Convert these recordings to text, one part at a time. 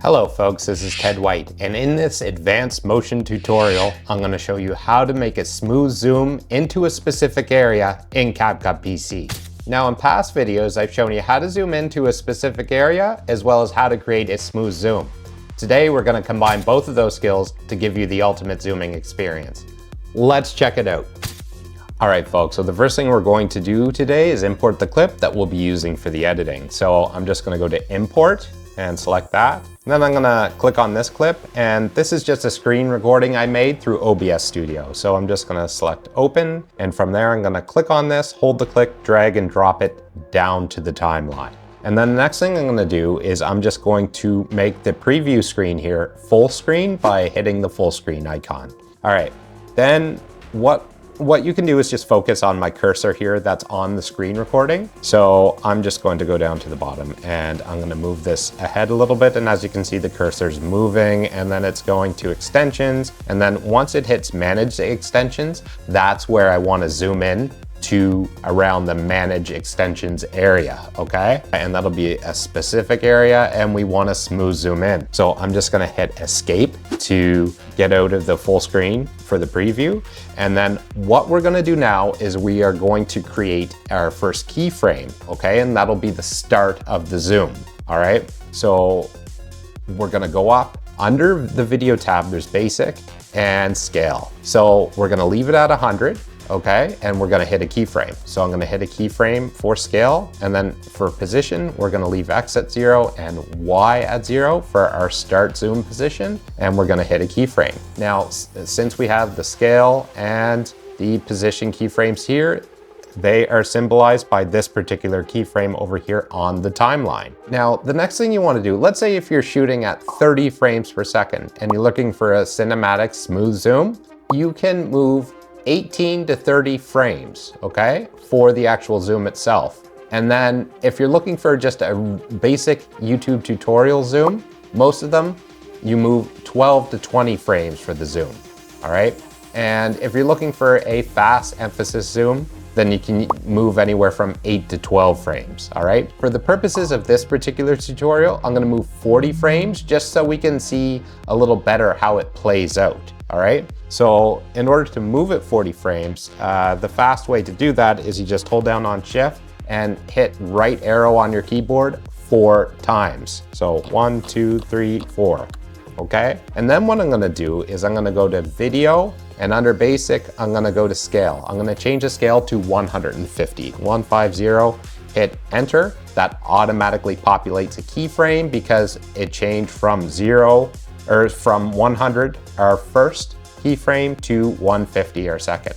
Hello folks, this is Ted White, and in this advanced motion tutorial, I'm going to show you how to make a smooth zoom into a specific area in CapCut PC. Now in past videos, I've shown you how to zoom into a specific area, as well as how to create a smooth zoom. Today, we're going to combine both of those skills to give you the ultimate zooming experience. Let's check it out. All right, folks, so the first thing we're going to do today is import the clip that we'll be using for the editing. So I'm just going to go to Import and select that. And then I'm going to click on this clip, and this is just a screen recording I made through OBS Studio. So I'm just going to select Open, and from there I'm going to click on this, hold the click, drag and drop it down to the timeline. And then the next thing I'm going to do is I'm just going to make the preview screen here full screen by hitting the full screen icon. All right, then what you can do is just focus on my cursor here that's on the screen recording. So I'm just going to go down to the bottom and I'm going to move this ahead a little bit. And as you can see, the cursor's moving, and then it's going to extensions. And then once it hits manage extensions, that's where I want to zoom in to around the manage extensions area, okay? And that'll be a specific area, and we want to smooth zoom in. So I'm just gonna hit escape to get out of the full screen for the preview. And then what we're gonna do now is we are going to create our first keyframe, okay? And that'll be the start of the zoom, all right? So we're gonna go up. Under the video tab, there's basic and scale. So we're gonna leave it at 100. Okay, and we're gonna hit a keyframe. So I'm gonna hit a keyframe for scale, and then for position, we're gonna leave X at 0 and Y at 0 for our start zoom position, and we're gonna hit a keyframe. Now, since we have the scale and the position keyframes here, they are symbolized by this particular keyframe over here on the timeline. Now, the next thing you wanna do, let's say if you're shooting at 30 frames per second and you're looking for a cinematic smooth zoom, you can move 18 to 30 frames, okay, for the actual zoom itself. And then if you're looking for just a basic YouTube tutorial zoom, most of them, you move 12 to 20 frames for the zoom, all right? And if you're looking for a fast emphasis zoom, then you can move anywhere from 8 to 12 frames, all right? For the purposes of this particular tutorial, I'm gonna move 40 frames just so we can see a little better how it plays out, all right? So in order to move it 40 frames, the fast way to do that is you just hold down on Shift and hit right arrow on your keyboard 4 times. So 1, 2, 3, 4, okay? And then what I'm gonna do is I'm gonna go to Video, and under Basic, I'm gonna go to Scale. I'm gonna change the scale to 150, 150, hit Enter. That automatically populates a keyframe because it changed from 0, or from 100, our first keyframe, to 150, our second.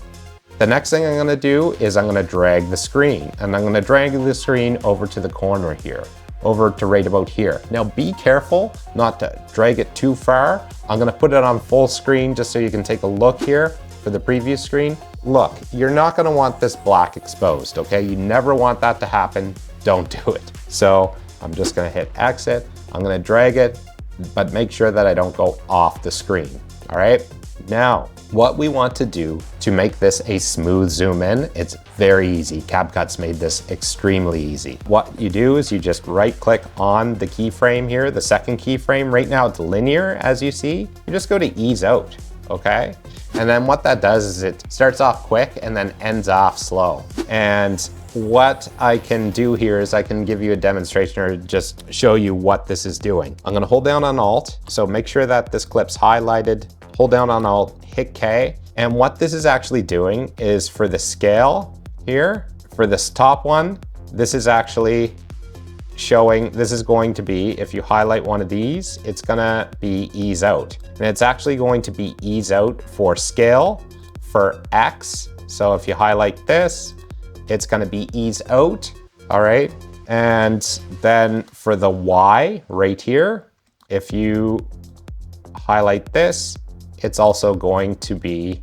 The next thing I'm gonna do is I'm gonna drag the screen, and I'm gonna drag the screen over to the corner here, over to right about here. Now be careful not to drag it too far. I'm gonna put it on full screen just so you can take a look here for the preview screen. Look, you're not gonna want this black exposed, okay? You never want that to happen, don't do it. So I'm just gonna hit exit, I'm gonna drag it, but make sure that I don't go off the screen, all right? Now, what we want to do to make this a smooth zoom in, it's very easy. CapCut's made this extremely easy. What you do is you just right click on the keyframe here, the second keyframe. Right now it's linear, as you see. You just go to ease out, okay? And then what that does is it starts off quick and then ends off slow. And what I can do here is I can give you a demonstration or just show you what this is doing. I'm gonna hold down on Alt, so make sure that this clip's highlighted. Hold down on Alt, hit K. And what this is actually doing is for the scale here, for this top one, this is actually showing, this is going to be, if you highlight one of these, it's gonna be ease out. And it's actually going to be ease out for scale, for X. So if you highlight this, it's gonna be ease out, all right? And then for the Y right here, if you highlight this, it's also going to be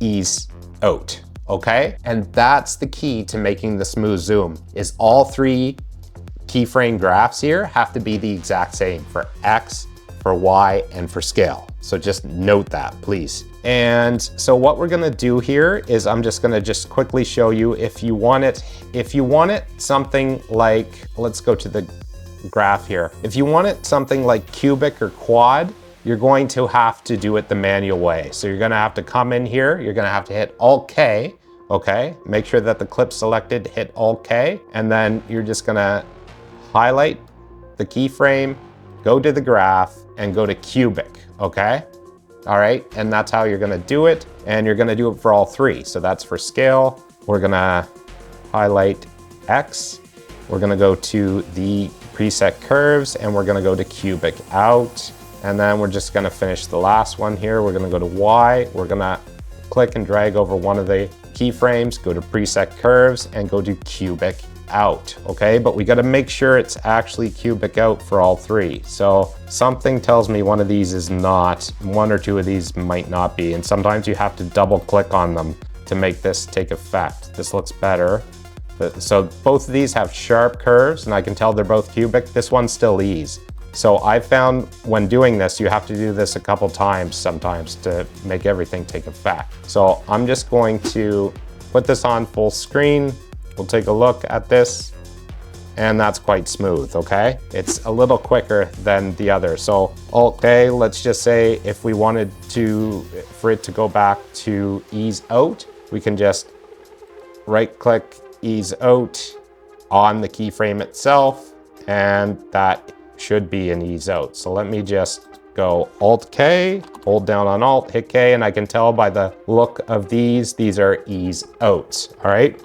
ease out, okay? And that's the key to making the smooth zoom, is all 3 keyframe graphs here have to be the exact same for X, for Y, and for scale. So just note that, please. And so what we're gonna do here is I'm just gonna quickly show you if you want it something like, let's go to the graph here. If you want it something like cubic or quad, you're going to have to do it the manual way. So you're gonna have to come in here, you're gonna have to hit Alt-K, okay? Make sure that the clip's selected, hit Alt-K, and then you're just gonna highlight the keyframe, go to the graph, and go to cubic, okay? All right, and that's how you're gonna do it, and you're gonna do it for all three. So that's for scale. We're gonna highlight X. We're gonna go to the preset curves, and we're gonna go to cubic out. And then we're just gonna finish the last one here. We're gonna go to Y. We're gonna click and drag over one of the keyframes, go to preset curves, and go to cubic out, okay? But we gotta make sure it's actually cubic out for all three. So something tells me one of these is not, one or two of these might not be, and sometimes you have to double click on them to make this take effect. This looks better. So both of these have sharp curves, and I can tell they're both cubic. This one's still ease. So I found when doing this, you have to do this a couple times sometimes to make everything take effect. So I'm just going to put this on full screen. We'll take a look at this, and that's quite smooth, okay? It's a little quicker than the other. So, okay, let's just say if we wanted for it to go back to ease out, we can just right click ease out on the keyframe itself, and that should be an ease out. So let me just go Alt-K, hold down on Alt, hit K, and I can tell by the look of these are ease outs, all right?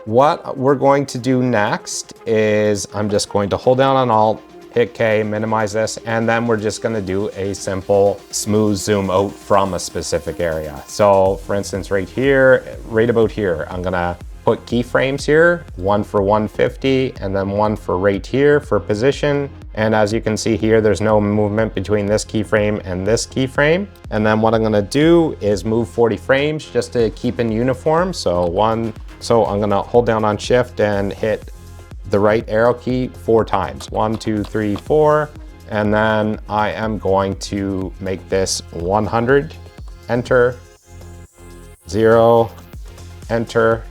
What we're going to do next is I'm just going to hold down on Alt, hit K, minimize this, and then we're just gonna do a simple smooth zoom out from a specific area. So for instance, right here, right about here, I'm gonna put keyframes here, one for 150, and then one for right here for position. And as you can see here, there's no movement between this keyframe and this keyframe. And then what I'm gonna do is move 40 frames just to keep in uniform. So I'm gonna hold down on Shift and hit the right arrow key 4 times. 1, 2, 3, 4. And then I am going to make this 100, enter, 0, enter,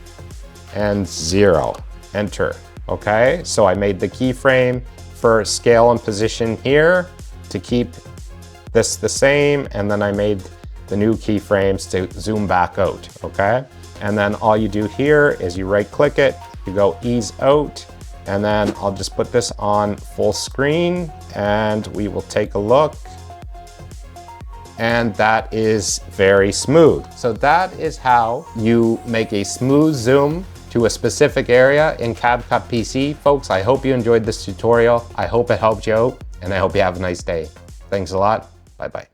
and 0, enter. Okay, so I made the keyframe for scale and position here to keep this the same, and then I made the new keyframes to zoom back out, okay? And then all you do here is you right click it, you go ease out, and then I'll just put this on full screen and we will take a look. And that is very smooth. So that is how you make a smooth zoom to a specific area in CapCut PC. Folks, I hope you enjoyed this tutorial. I hope it helped you out, and I hope you have a nice day. Thanks a lot. Bye-bye.